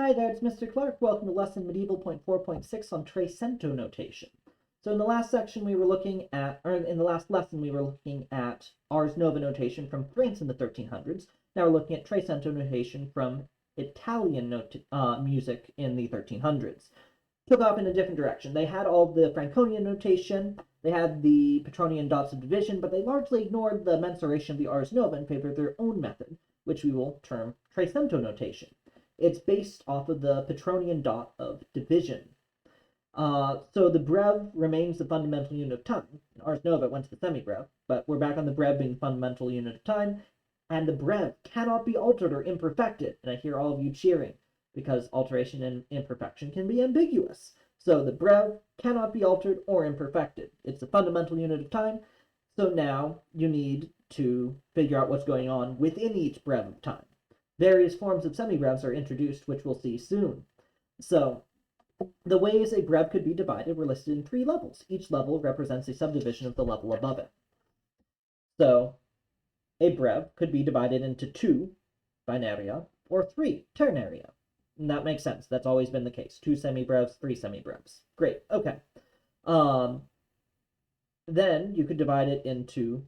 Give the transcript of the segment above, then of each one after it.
Hi there, it's Mr. Clark. Welcome to lesson MED.4.6 on Trecento notation. So in the last section we were looking at, or in the last lesson we were looking at Ars Nova notation from France in the 1300s. Now we're looking at Trecento notation from Italian music in the 1300s. Took off in a different direction. They had all the Franconian notation, they had the Petronian dots of division, but they largely ignored the mensuration of the Ars Nova in favor of their own method, which we will term Trecento notation. It's based off of the Petronian dot of division. So the brev remains the fundamental unit of time. Ars Nova went to the semibrev, but we're back on the brev being the fundamental unit of time, and the brev cannot be altered or imperfected. And I hear all of you cheering, because alteration and imperfection can be ambiguous. So the brev cannot be altered or imperfected. It's the fundamental unit of time, so now you need to figure out what's going on within each brev of time. Various forms of semibrevs are introduced, which we'll see soon. So, the ways a brev could be divided were listed in 3 levels. Each level represents a subdivision of the level above it. So, a brev could be divided into 2 binaria or 3 ternaria. And that makes sense. That's always been the case. 2 semibrevs, 3 semibrevs. Great. Okay. Then you could divide it into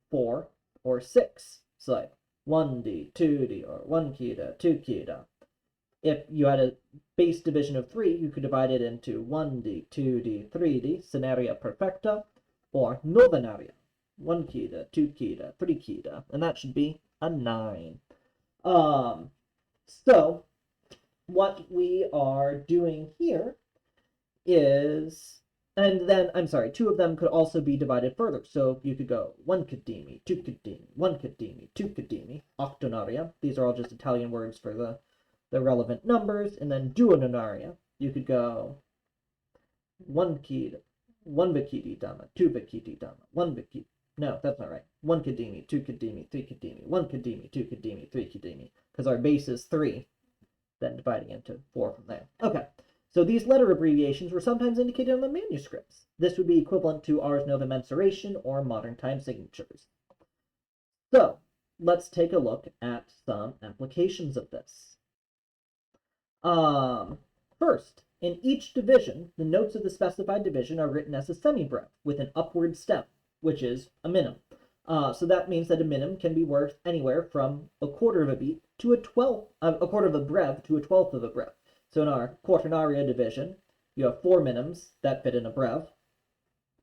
4 or 6. So like 1d, 2d, or 1 2 If you had a base division of 3, you could divide it into 1d, 2d, 3d, scenaria perfecta, or novenaria, 1 2 3 and that should be a 9. So what we are doing here is, and then, I'm sorry, 2 of them could also be divided further. So you could go 1 cadimi, 2 cadimi, 1 cadimi, 2 cadimi, octonaria. These are all just Italian words for the relevant numbers. And then duodenaria, you could go 1 kid, 1 vicidi dama, 2 vicidi dama, 1 vicidi. No, that's not right. 1 cadimi, 2 cadimi, 3 cadimi, 1 cadimi, 2 cadimi, 3 cadimi, because our base is 3, then dividing into 4 from there. Okay. So these letter abbreviations were sometimes indicated on the manuscripts. This would be equivalent to Ars Nova mensuration or modern time signatures. So let's take a look at some applications of this. First, in each division, the notes of the specified division are written as a semibrev with an upward stem, which is a minim. So that means that a minim can be worth anywhere from a quarter of a beat to a quarter of a brev to a 1/12 of a brev. So in our quaternaria division, you have 4 minims that fit in a brev.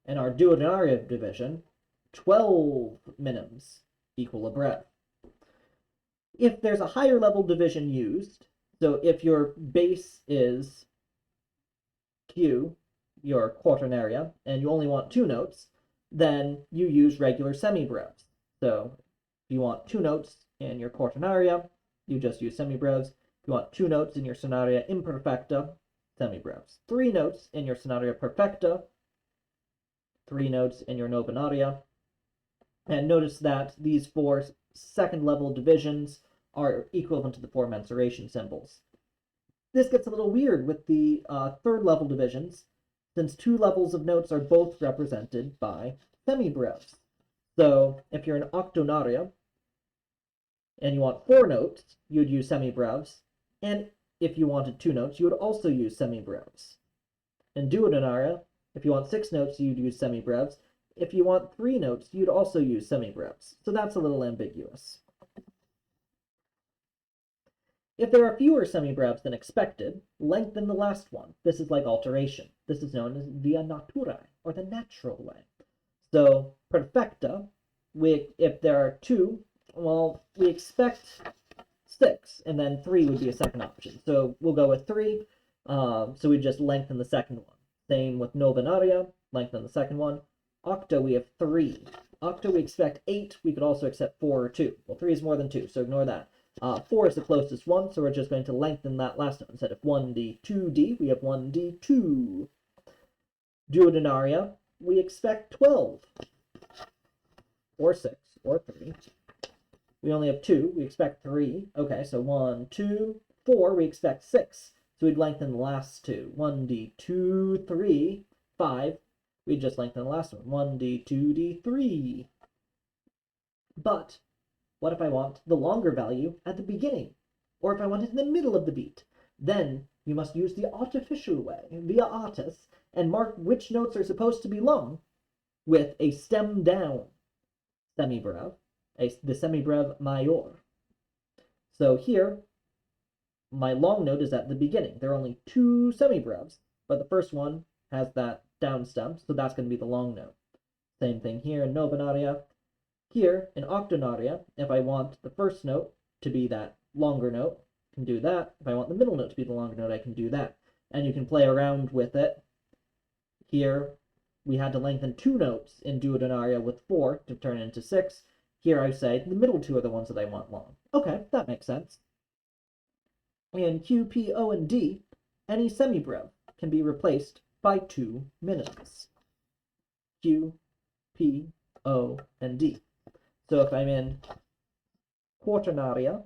In our duodenaria division, 12 minims equal a brev. If there's a higher level division used, so if your base is Q, your quaternaria, and you only want 2 notes, then you use regular semibrevs. So if you want 2 notes in your quaternaria, you just use semibrevs. If you want 2 notes in your sonaria imperfecta, semibrevs. 3 notes in your sonaria perfecta, 3 notes in your novenaria. And notice that these 4 second level divisions are equivalent to the 4 mensuration symbols. This gets a little weird with the 3rd level divisions, since 2 levels of notes are both represented by semibrevs. So if you're in octonaria and you want 4 notes, you'd use semibrevs. And if you wanted 2 notes, you would also use semibrevs. In duodenaria, if you want 6 notes, you'd use semibrevs. If you want 3 notes, you'd also use semibrevs. So that's a little ambiguous. If there are fewer semibrevs than expected, lengthen the last one. This is like alteration. This is known as via naturae, or the natural way. So perfecta, if there are 2, well, we expect 6, and then 3 would be a second option. So we'll go with 3, so we just lengthen the second one. Same with novenaria, lengthen the second one. Octa, we have 3. Octa, we expect 8, we could also accept 4 or 2. Well, 3 is more than 2, so ignore that. 4 is the closest one, so we're just going to lengthen that last one. Instead of 1d, 2d, we have 1d, 2. Duodenaria, we expect 12, or 6, or 3. We only have 2, we expect 3. Okay, so 1, 2, 4, we expect 6. So we'd lengthen the last 2. 1d, 2, 3, 5. We'd just lengthen the last one. 1d, 2d, 3. But what if I want the longer value at the beginning? or if I want it in the middle of the beat, then you must use the artificial way, via artis, and mark which notes are supposed to be long with a stem down semibreve, the semibreve major. So here, my long note is at the beginning. There are only two semibreves, but the first one has that down stem, so that's going to be the long note. Same thing here in novanaria. Here in octonaria, if I want the first note to be that longer note, I can do that. If I want the middle note to be the longer note, I can do that. And you can play around with it. Here, we had to lengthen two notes in duodenaria with 4 to turn it into 6. Here I say the middle two are the ones that I want long. Okay, that makes sense. In Q, P, O, and D, any semibreve can be replaced by two minims. Q, P, O, and D. So if I'm in quaternaria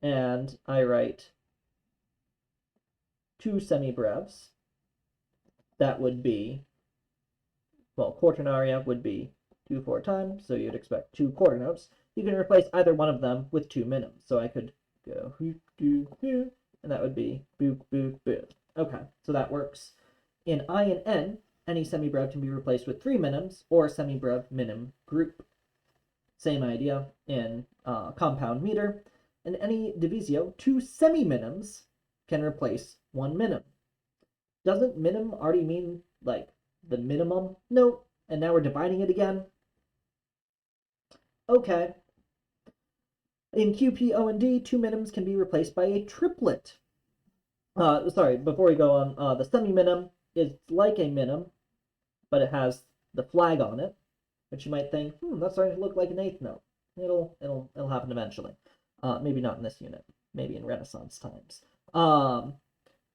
and I write two semibreves, that would be, well, quaternaria would be 2 4 times, so you'd expect 2 quarter notes. You can replace either one of them with two minims. So I could go and that would be boop, boop, boop. Okay, so that works. In I and N, any semibreve can be replaced with 3 minims or semibreve minim group. Same idea in compound meter. In any divisio, 2 semiminims can replace 1 minim. Doesn't minim already mean like the minimum note? And now we're dividing it again? Okay. In Q, P, O, and D, 2 minims can be replaced by a triplet. Sorry, before we go on, the semi-minim is like a minim, but it has the flag on it, which you might think, that's starting to look like an eighth note. It'll happen eventually. Maybe not in this unit. Maybe in Renaissance times.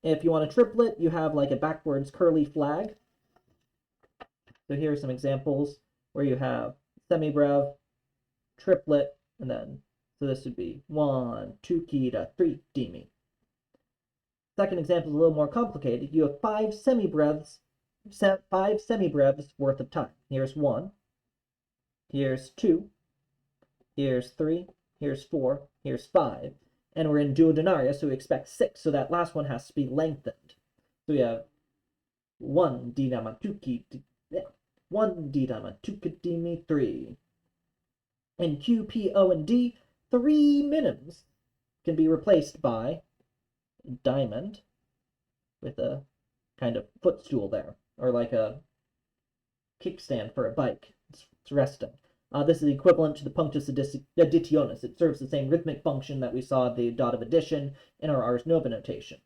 If you want a triplet, you have like a backwards curly flag. So here are some examples where you have semibreve, triplet, and then, so this would be 1, 2 kita, 3 demi. Second example is a little more complicated. You have 5 semibreves worth of time. Here's 1, here's 2, here's 3, here's 4, here's 5, and we're in duodenaria, so we expect 6, so that last one has to be lengthened. So we have 1 dinamatuki, 1 dinamatuki 3. In Q, P, O, and D, 3 minims can be replaced by a diamond with a kind of footstool there, or like a kickstand for a bike. It's resting. This is equivalent to the punctus additionis. It serves the same rhythmic function that we saw the dot of addition in our Ars Nova notation.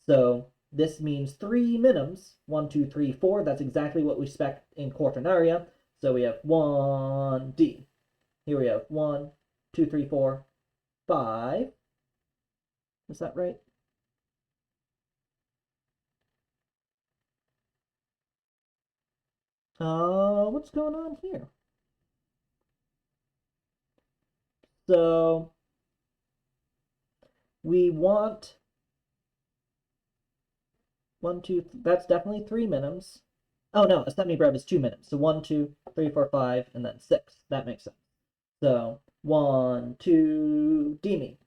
So this means 3 minims, 1, 2, 3, 4. That's exactly what we expect in quaternaria. So we have 1 D. Here we have 1, 2, 3, 4, 5. Is that right? What's going on here? So we want 1, 2, that's definitely 3 minims. Oh no, a semibreve is 2 minims. So 1, 2, 3, 4, 5, and then 6. That makes sense. So 1, 2, demi.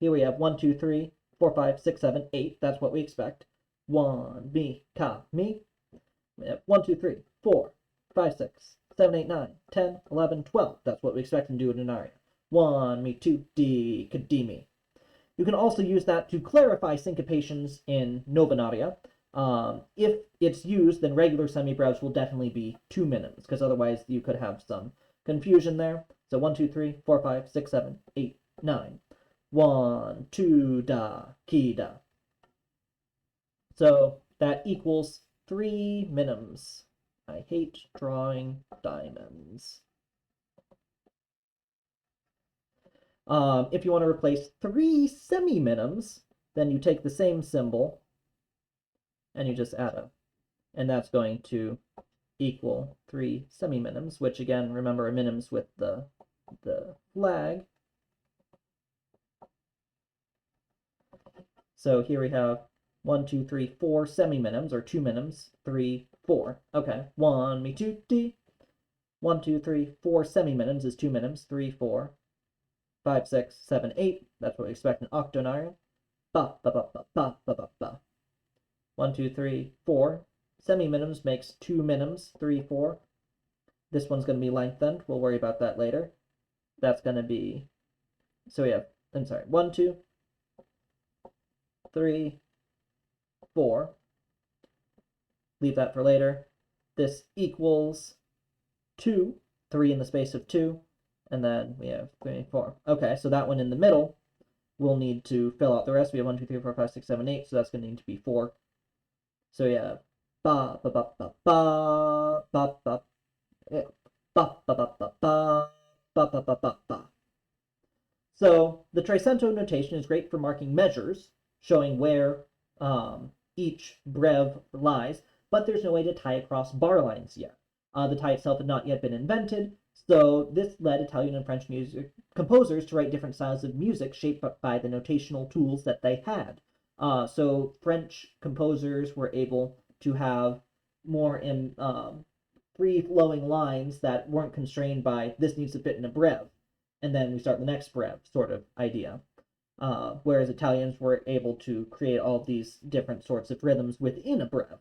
Here we have 1, 2, 3, 4, 5, 6, 7, 8. That's what we expect. 1, mi, ka, mi. We have 1, 2, 3, 4, 5, 6, 7, 8, 9, 10, 11, 12. That's what we expect in duodenaria. 1, mi, 2, di, ka, di, mi. You can also use that to clarify syncopations in novanaria. If it's used, then regular semibreves will definitely be 2 minims, because otherwise you could have some confusion there. So 1, 2, 3, 4, 5, 6, 7, 8, 9. 1, 2, da, ki, da. So that equals 3 minims. I hate drawing diamonds. If you want to replace 3 semi-minims, then you take the same symbol and you just add a, and that's going to equal 3 semi-minims, which again, remember, are minims with the flag. So here we have 1, 2, 3, 4 semi-minims, or 2 minims, 3, 4. Okay, 1, mi, 2, d. 1, 2, 3, 4 semi-minims is 2 minims, 3, 4, 5, 6, 7, 8. That's what we expect in octonaria. ba ba ba ba ba ba ba ba. 1, 2, 3, 4. Semi-minims makes 2 minims, 3, 4. This one's going to be lengthened. We'll worry about that later. That's going to be, so we have, I'm sorry, 1, 2, 3, 4. Leave that for later. This equals 2, 3 in the space of 2, and then we have 3, 4. Okay, so that one in the middle, we'll need to fill out the rest. We have 1, 2, 3, 4, 5, 6, 7, 8, so that's going to need to be 4. So we have ba ba ba ba ba ba ba ba ba ba ba ba ba ba ba ba ba. So the Trecento notation is great for marking measures, showing where each brev lies, but there's no way to tie across bar lines yet. The tie itself had not yet been invented, so this led Italian and French music composers to write different styles of music shaped by the notational tools that they had. So French composers were able to have more in free-flowing lines that weren't constrained by this needs to fit in a brev, and then we start the next brev sort of idea. Whereas Italians were able to create all these different sorts of rhythms within a brev.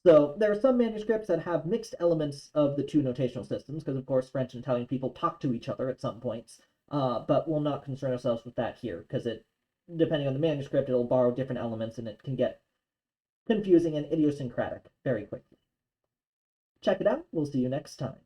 So there are some manuscripts that have mixed elements of the two notational systems, because of course French and Italian people talk to each other at some points, but we'll not concern ourselves with that here, because depending on the manuscript, it'll borrow different elements and it can get confusing and idiosyncratic very quickly. Check it out. We'll see you next time.